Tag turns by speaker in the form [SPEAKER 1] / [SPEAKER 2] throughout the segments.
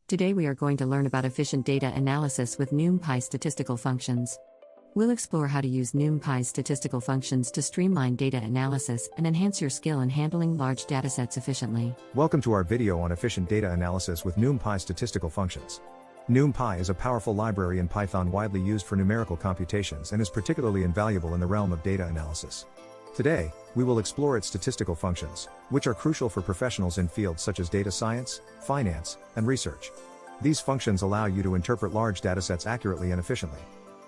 [SPEAKER 1] Today we are going to learn about efficient data analysis with numpy statistical functions. We'll explore how to use numpy's statistical functions to streamline data analysis and enhance your skill in handling large datasets efficiently.
[SPEAKER 2] Welcome to our video on efficient data analysis with numpy statistical functions. NumPy is a powerful library in Python widely used for numerical computations and is particularly invaluable in the realm of data analysis. Today, we will explore its statistical functions, which are crucial for professionals in fields such as data science, finance, and research. These functions allow you to interpret large datasets accurately and efficiently.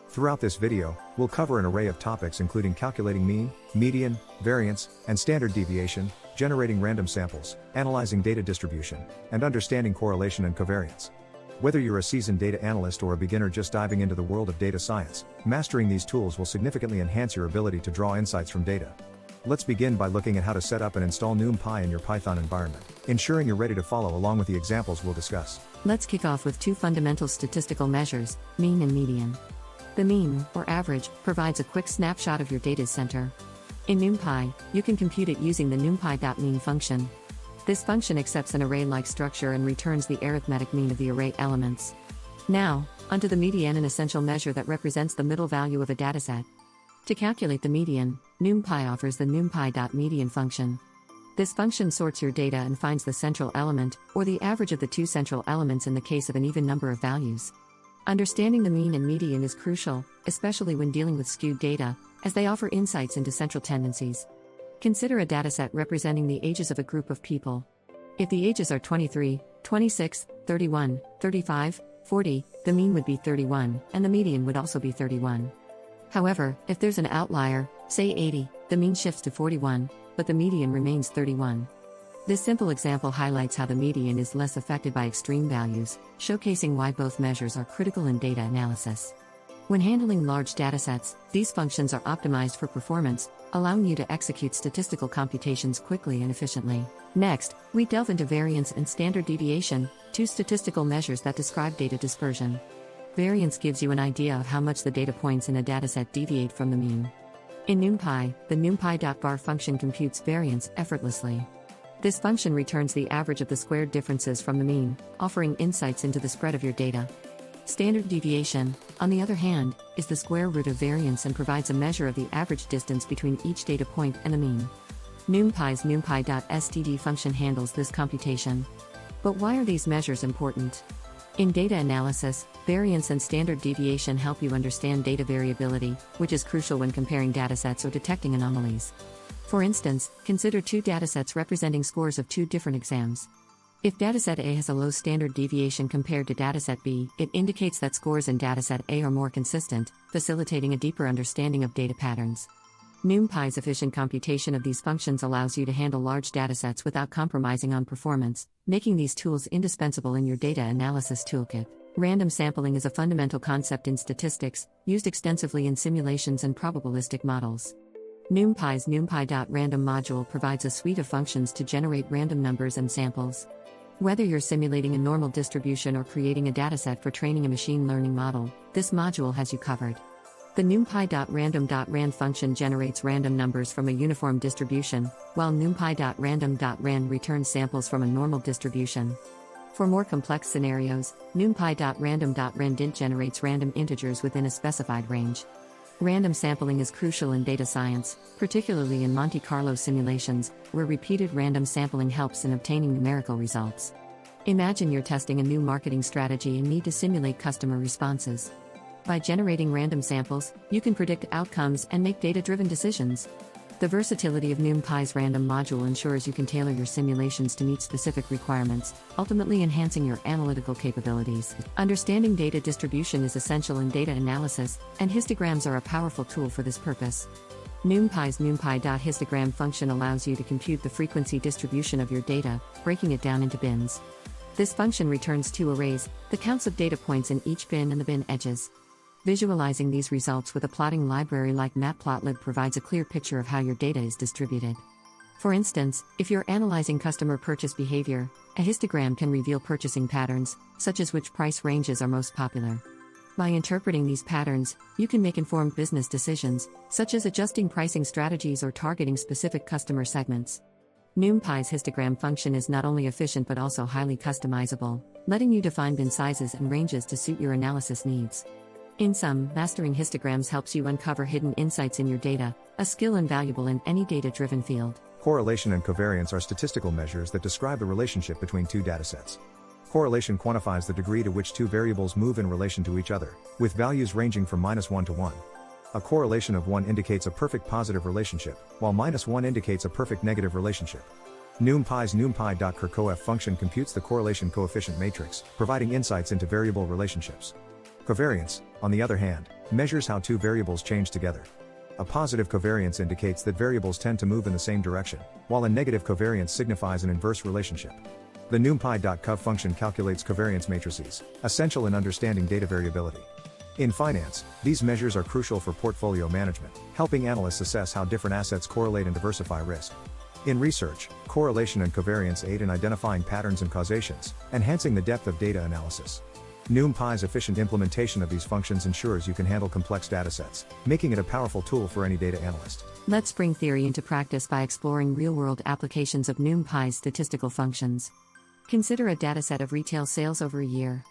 [SPEAKER 2] Throughout this video, we'll cover an array of topics including calculating mean, median, variance, and standard deviation, generating random samples, analyzing data distribution, and understanding correlation and covariance. Whether you're a seasoned data analyst or a beginner just diving into the world of data science, mastering these tools will significantly enhance your ability to draw insights from data. Let's begin by looking at how to set up and install numpy in your Python environment, ensuring you're ready to follow along with the examples we'll discuss.
[SPEAKER 1] Let's kick off with two fundamental statistical measures, mean and median. The mean, or average, provides a quick snapshot of your data center. In numpy, you can compute it using the numpy.mean function. This function accepts an array-like structure and returns the arithmetic mean of the array elements. Now, onto the median, an essential measure that represents the middle value of a dataset. To calculate the median, numpy offers the numpy.median function. This function sorts your data and finds the central element, or the average of the two central elements in the case of an even number of values. Understanding the mean and median is crucial, especially when dealing with skewed data, as they offer insights into central tendencies. Consider a dataset representing the ages of a group of people. If the ages are 23, 26, 31, 35, 40, the mean would be 31, and the median would also be 31. However, if there's an outlier, say 80, the mean shifts to 41, but the median remains 31. This simple example highlights how the median is less affected by extreme values, showcasing why both measures are critical in data analysis. When handling large datasets, these functions are optimized for performance, allowing you to execute statistical computations quickly and efficiently. Next, we delve into variance and standard deviation, two statistical measures that describe data dispersion. Variance gives you an idea of how much the data points in a dataset deviate from the mean. In numpy, the numpy.var function computes variance effortlessly. This function returns the average of the squared differences from the mean, offering insights into the spread of your data. Standard deviation, on the other hand, is the square root of variance and provides a measure of the average distance between each data point and the mean. NumPy's numpy.std function handles this computation. But why are these measures important? In data analysis, variance and standard deviation help you understand data variability, which is crucial when comparing datasets or detecting anomalies. For instance, consider two datasets representing scores of two different exams. If dataset A has a low standard deviation compared to dataset B, it indicates that scores in dataset A are more consistent, facilitating a deeper understanding of data patterns. NumPy's efficient computation of these functions allows you to handle large datasets without compromising on performance, making these tools indispensable in your data analysis toolkit. Random sampling is a fundamental concept in statistics, used extensively in simulations and probabilistic models. NumPy's numpy.random module provides a suite of functions to generate random numbers and samples. Whether you're simulating a normal distribution or creating a dataset for training a machine learning model, this module has you covered. The numpy.random.rand function generates random numbers from a uniform distribution, while numpy.random.rand returns samples from a normal distribution. For more complex scenarios, numpy.random.randint generates random integers within a specified range. Random sampling is crucial in data science, particularly in Monte Carlo simulations, where repeated random sampling helps in obtaining numerical results. Imagine you're testing a new marketing strategy and need to simulate customer responses. By generating random samples, you can predict outcomes and make data-driven decisions. The versatility of numpy's random module ensures you can tailor your simulations to meet specific requirements, ultimately enhancing your analytical capabilities. Understanding data distribution is essential in data analysis, and histograms are a powerful tool for this purpose. NumPy's numpy.histogram function allows you to compute the frequency distribution of your data, breaking it down into bins. This function returns two arrays, the counts of data points in each bin and the bin edges. Visualizing these results with a plotting library like matplotlib provides a clear picture of how your data is distributed. For instance, if you're analyzing customer purchase behavior, a histogram can reveal purchasing patterns, such as which price ranges are most popular. By interpreting these patterns, you can make informed business decisions, such as adjusting pricing strategies or targeting specific customer segments. NumPy's histogram function is not only efficient but also highly customizable, letting you define bin sizes and ranges to suit your analysis needs. In sum, mastering histograms helps you uncover hidden insights in your data, a skill invaluable in any data-driven field.
[SPEAKER 2] Correlation and covariance are statistical measures that describe the relationship between two datasets. Correlation quantifies the degree to which two variables move in relation to each other, with values ranging from -1 to 1. A correlation of 1 indicates a perfect positive relationship, while -1 indicates a perfect negative relationship. NumPy's numpy.coef function computes the correlation coefficient matrix, providing insights into variable relationships. Covariance, on the other hand, measures how two variables change together. A positive covariance indicates that variables tend to move in the same direction, while a negative covariance signifies an inverse relationship. The numpy.coef function calculates covariance matrices, essential in understanding data variability. In finance, these measures are crucial for portfolio management, helping analysts assess how different assets correlate and diversify risk. In research, correlation and covariance aid in identifying patterns and causations, enhancing the depth of data analysis. NumPy's efficient implementation of these functions ensures you can handle complex datasets, making it a powerful tool for any data analyst.
[SPEAKER 1] Let's bring theory into practice by exploring real-world applications of NumPy's statistical functions. Consider a dataset of retail sales over a year.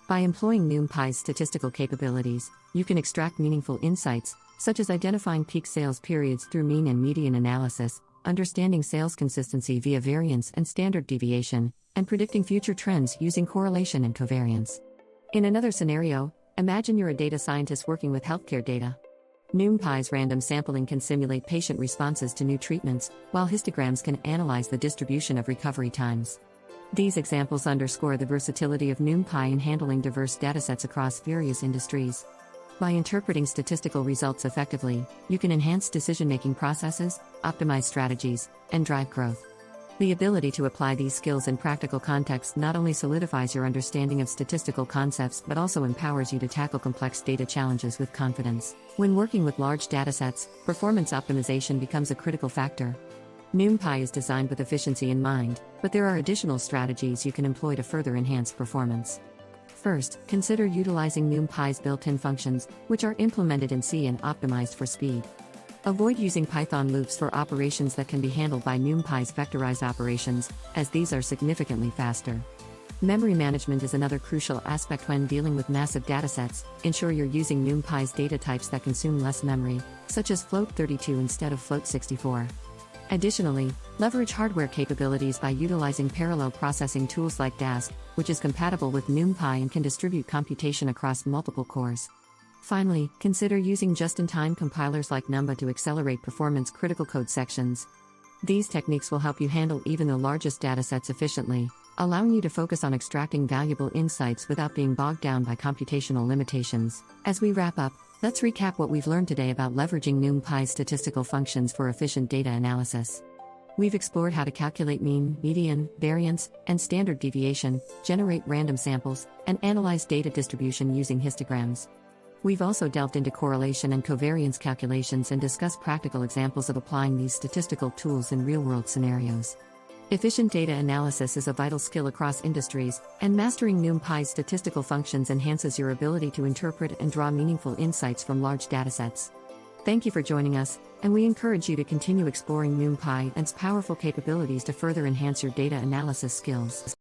[SPEAKER 1] By employing NumPy's statistical capabilities, you can extract meaningful insights, such as identifying peak sales periods through mean and median analysis, understanding sales consistency via variance and standard deviation, and predicting future trends using correlation and covariance. In another scenario, imagine you're a data scientist working with healthcare data. NumPy's random sampling can simulate patient responses to new treatments, while histograms can analyze the distribution of recovery times. These examples underscore the versatility of NumPy in handling diverse datasets across various industries. By interpreting statistical results effectively, you can enhance decision-making processes, optimize strategies, and drive growth. The ability to apply these skills in practical contexts not only solidifies your understanding of statistical concepts but also empowers you to tackle complex data challenges with confidence. When working with large datasets, performance optimization becomes a critical factor. NumPy is designed with efficiency in mind, but there are additional strategies you can employ to further enhance performance. First, consider utilizing NumPy's built-in functions, which are implemented in C and optimized for speed. Avoid using Python loops for operations that can be handled by NumPy's vectorized operations, as these are significantly faster. Memory management is another crucial aspect when dealing with massive datasets. Ensure you're using NumPy's data types that consume less memory, such as float32 instead of float64. Additionally, leverage hardware capabilities by utilizing parallel processing tools like DAS, which is compatible with NumPy and can distribute computation across multiple cores. Finally, consider using just-in-time compilers like numpy to accelerate performance-critical code sections. These techniques will help you handle even the largest datasets efficiently, allowing you to focus on extracting valuable insights without being bogged down by computational limitations. As we wrap up, let's recap what we've learned today about leveraging NumPy's statistical functions for efficient data analysis. We've explored how to calculate mean, median, variance, and standard deviation, generate random samples, and analyze data distribution using histograms. We've also delved into correlation and covariance calculations and discussed practical examples of applying these statistical tools in real-world scenarios. Efficient data analysis is a vital skill across industries, and mastering NumPy's statistical functions enhances your ability to interpret and draw meaningful insights from large datasets. Thank you for joining us, and we encourage you to continue exploring NumPy and its powerful capabilities to further enhance your data analysis skills.